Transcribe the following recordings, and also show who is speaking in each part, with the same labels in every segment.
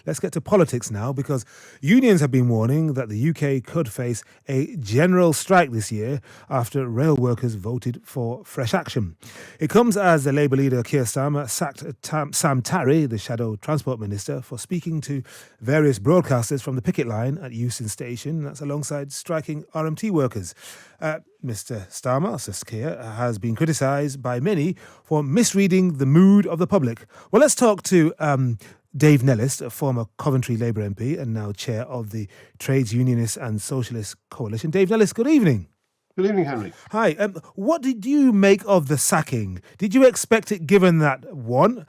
Speaker 1: let's get to politics now, because unions have been warning that the UK could face a general strike this year after rail workers voted for fresh action. It comes as the Labour leader Keir Starmer sacked Sam Tarry, the Shadow Transport Minister, for speaking to various broadcasters from the picket line at Euston Station. That's alongside striking RMT workers. Mr. Starmer, says Keir, has been criticised by many for misreading the mood of the public. Well, let's talk to Dave Nellist, a former Coventry Labour MP and now chair of the Trades Unionist and Socialist Coalition. Dave Nellist, good evening.
Speaker 2: Good evening, Henry.
Speaker 1: Hi. What did you make of the sacking? Did you expect it, given that, one,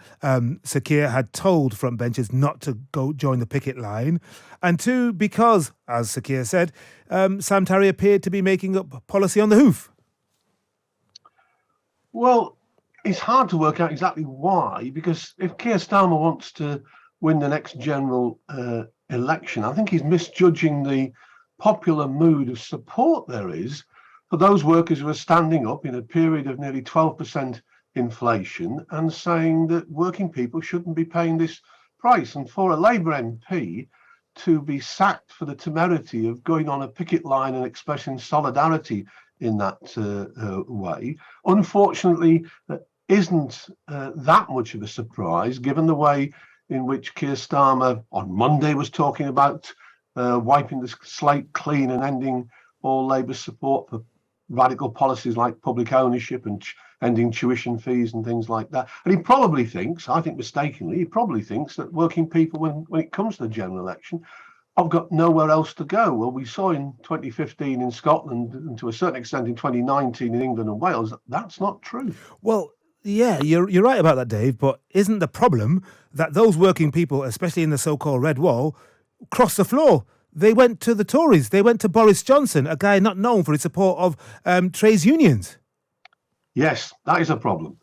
Speaker 1: Sir Keir had told frontbenchers not to go join the picket line, and two, because, as Sir Keir said, Sam Tarry appeared to be making up policy on the hoof?
Speaker 2: Well, it's hard to work out exactly why, because if Keir Starmer wants to win the next general election, I think he's misjudging the popular mood of support there is for those workers who are standing up in a period of nearly 12% inflation and saying that working people shouldn't be paying this price. And for a Labour MP to be sacked for the temerity of going on a picket line and expressing solidarity in that way, unfortunately, isn't that much of a surprise, given the way in which Keir Starmer on Monday was talking about wiping the slate clean and ending all Labour's support for radical policies like public ownership and ending tuition fees and things like that. And he probably thinks, I think mistakenly, he probably thinks that working people, when it comes to the general election, have got nowhere else to go. Well, we saw in 2015 in Scotland, and to a certain extent in 2019 in England and Wales, that's not true.
Speaker 1: Well, yeah, you're right about that, Dave, but isn't the problem that those working people, especially in the so-called Red Wall, crossed the floor? They went to the Tories. They went to Boris Johnson, a guy not known for his support of trades unions.
Speaker 2: Yes, that is a problem.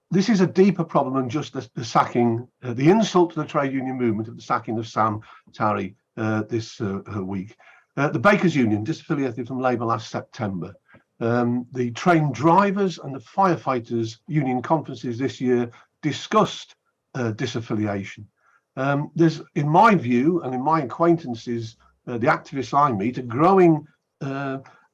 Speaker 2: This is a deeper problem than just the sacking, the insult to the trade union movement of the sacking of Sam Tarry this week. The Bakers Union disaffiliated from Labour last September. The train drivers and the firefighters union conferences this year discussed disaffiliation. There's, in my view, and in my acquaintances, the activists I meet, a growing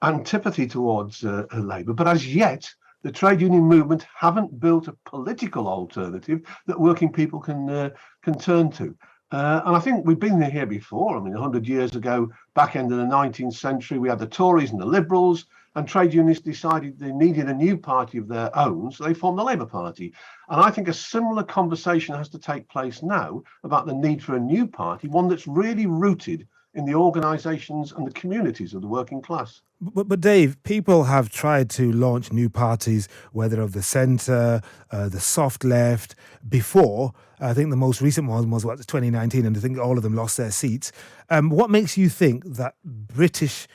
Speaker 2: antipathy towards Labour. But as yet, the trade union movement haven't built a political alternative that working people can turn to. And I think we've been here before. I mean, 100 years ago, back end of the 19th century, we had the Tories and the Liberals, and trade unionists decided they needed a new party of their own, so they formed the Labour Party. And I think a similar conversation has to take place now about the need for a new party, one that's really rooted in the organisations and the communities of the working class.
Speaker 1: But Dave, people have tried to launch new parties, whether of the centre, the soft left, before. I think the most recent one was 2019, and I think all of them lost their seats. What makes you think that British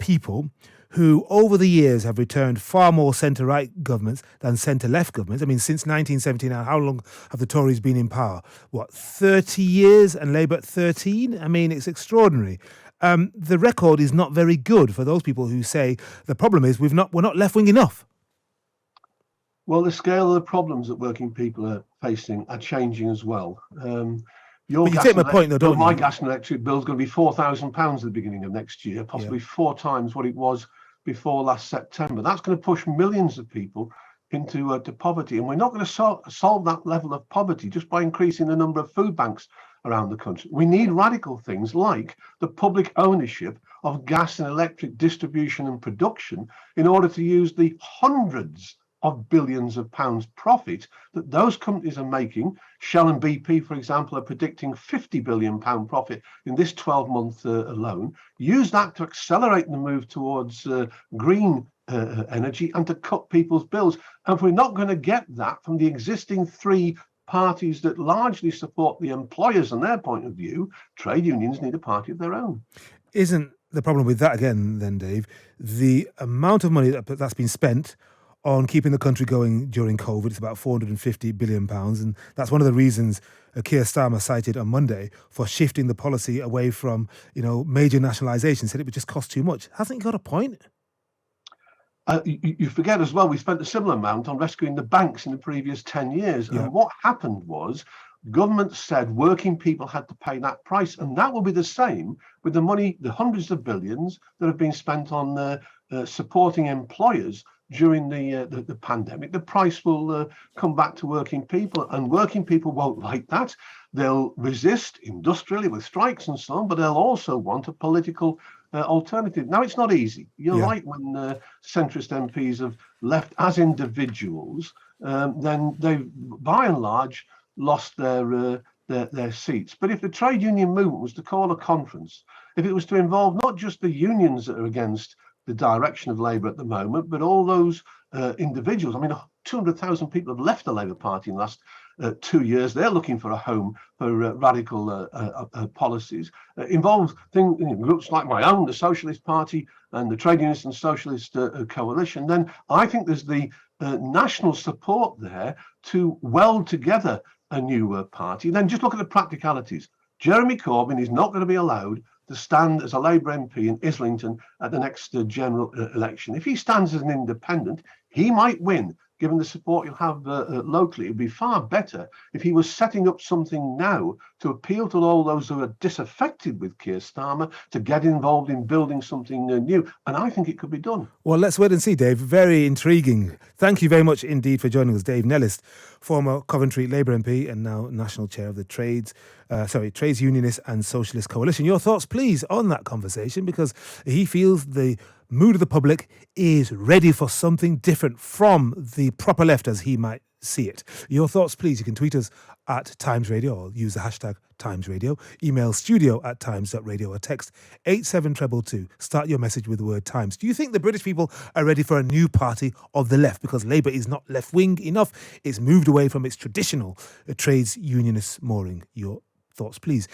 Speaker 1: people who over the years have returned far more centre-right governments than centre-left governments? I mean, since 1979, how long have the Tories been in power? 30 years, and Labour 13? I mean, it's extraordinary. The record is not very good for those people who say the problem is we're not left-wing enough.
Speaker 2: Well, the scale of the problems that working people are facing are changing as well.
Speaker 1: But you take my point, though, don't you?
Speaker 2: My gas and electric bill is going to be £4,000 at the beginning of next year, possibly 4 times what it was before last September. That's going to push millions of people into to poverty. And we're not going to solve that level of poverty just by increasing the number of food banks around the country. We need radical things like the public ownership of gas and electric distribution and production in order to use the hundreds of billions of pounds profit that those companies are making. Shell and BP, for example, are predicting £50 billion profit in this 12-month alone. Use that to accelerate the move towards green energy and to cut people's bills. And if we're not going to get that from the existing 3 parties that largely support the employers and their point of view, trade unions need a party of their own.
Speaker 1: Isn't the problem with that, again, then, Dave, the amount of money that's been spent on keeping the country going during COVID? It's about £450 billion. And that's one of the reasons Keir Starmer cited on Monday for shifting the policy away from, major nationalisation. Said it would just cost too much. Hasn't he got a point?
Speaker 2: You forget as well, we spent a similar amount on rescuing the banks in the previous 10 years. Yeah. And what happened was government said working people had to pay that price, and that will be the same with the money, the hundreds of billions that have been spent on supporting employers during the pandemic. The price will come back to working people, and working people won't like that. They'll resist industrially with strikes and so on, but they'll also want a political alternative. Now, it's not easy. You're right, when centrist MPs have left as individuals, then they've, by and large, lost their seats. But if the trade union movement was to call a conference, if it was to involve not just the unions that are against the direction of Labour at the moment, but all those individuals. I mean, 200,000 people have left the Labour Party in the last 2 years. They're looking for a home for radical policies. Involves groups like my own, the Socialist Party, and the Trade Unionist and Socialist Coalition. Then I think there's the national support there to weld together a new party. Then just look at the practicalities. Jeremy Corbyn is not going to be allowed to stand as a Labour MP in Islington at the next general election. If he stands as an independent, he might win. Given the support you'll have locally, it would be far better if he was setting up something now to appeal to all those who are disaffected with Keir Starmer to get involved in building something new. And I think it could be done.
Speaker 1: Well, let's wait and see, Dave. Very intriguing. Thank you very much indeed for joining us, Dave Nellist, former Coventry Labour MP and now National Chair of the Trades Unionist and Socialist Coalition. Your thoughts, please, on that conversation, because he feels the mood of the public is ready for something different from the proper left as he might see it. Your thoughts, please. You can tweet us at Times Radio or use the hashtag Times Radio. Email studio@times.radio or text 87222. Start your message with the word Times. Do you think the British people are ready for a new party of the left? Because Labour is not left-wing enough. It's moved away from its traditional trades unionist mooring. Your thoughts, please.